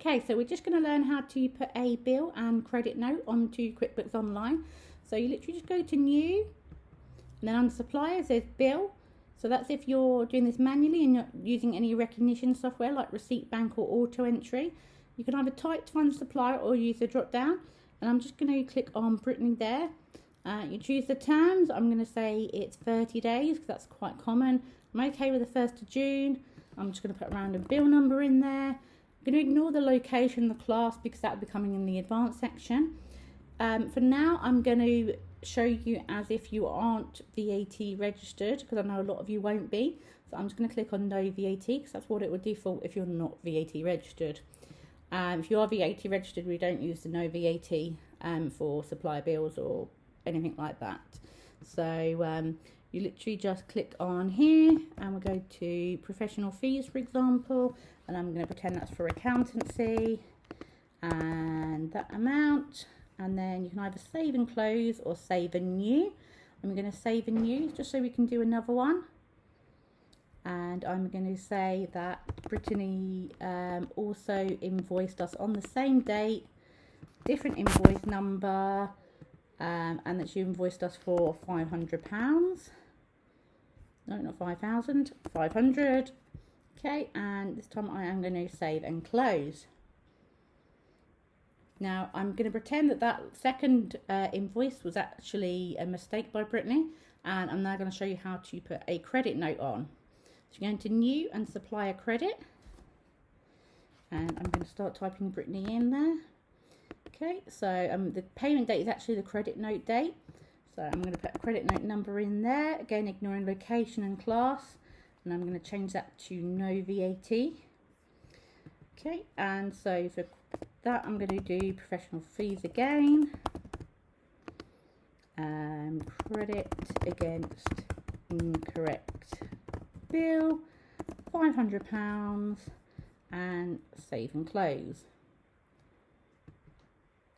Okay, so we're just going to learn how to put a bill and credit note onto QuickBooks Online. So you literally just go to New, and then under Suppliers there's Bill. So that's if you're doing this manually and not using any recognition software like Receipt Bank or Auto Entry. You can either type to find the supplier or use the drop down. And I'm just going to click on Brittany there. You choose the terms. I'm going to say it's 30 days because that's quite common. I'm okay with the 1st of June. I'm just going to put a random bill number in there. I'm going to ignore the location, the class, because that will be coming in the advanced section. For now, I'm going to show you as if you aren't VAT registered, because I know a lot of you won't be. So I'm just going to click on no VAT, because that's what it would default if you're not VAT registered. If you are VAT registered, we don't use the no VAT for supplier bills or anything like that. So you literally just click on here and we'll go to professional fees, for example, and I'm going to pretend that's for accountancy and that amount, and then you can either save and close or save and new. I'm going to save and new just so we can do another one, and I'm going to say that Brittany also invoiced us on the same date, different invoice number, and that she invoiced us for £500. No, not 5,000, 500. Okay, and this time I am going to save and close. Now I'm going to pretend that that second invoice was actually a mistake by Brittany, and I'm now going to show you how to put a credit note on. So you're going to New and Supplier Credit, and I'm going to start typing Brittany in there. Okay, so the payment date is actually the credit note date. So I'm going to put a credit note number in there, again ignoring location and class, and I'm going to change that to no VAT. Okay, and so for that I'm going to do professional fees again, credit against incorrect bill, £500, and save and close.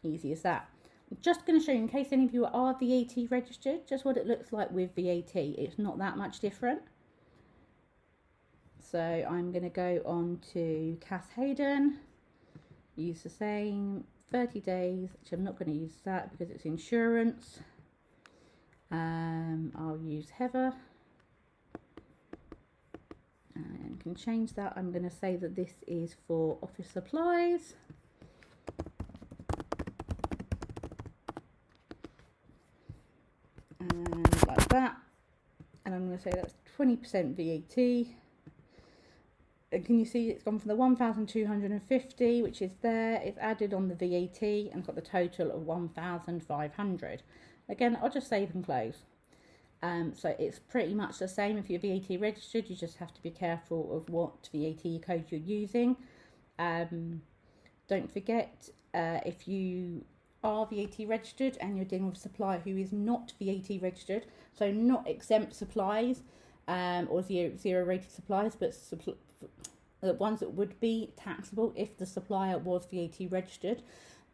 Easy as that. I'm just going to show you, in case any of you are VAT registered, just what it looks like with VAT. It's not that much different. So I'm going to go on to Cass Hayden, use the same 30 days, which I'm not going to use that because it's insurance. I'll use Heather, and can change that. I'm going to say that this is for office supplies. And like that, and I'm going to say that's 20% VAT. And can you see it's gone from the 1,250, which is there, it's added on the VAT and got the total of 1,500. Again, I'll just save and close. So it's pretty much the same if you're VAT registered. You just have to be careful of what VAT code you're using. Don't forget, if you are VAT registered and you're dealing with a supplier who is not VAT registered, so not exempt supplies or zero rated suppliers, but the ones that would be taxable if the supplier was VAT registered,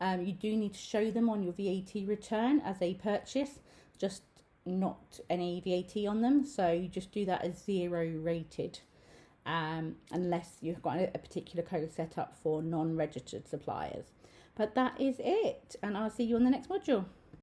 you do need to show them on your VAT return as a purchase, just not any VAT on them. So you just do that as zero rated, unless you've got a particular code set up for non-registered suppliers. But that is it, and I'll see you on the next module.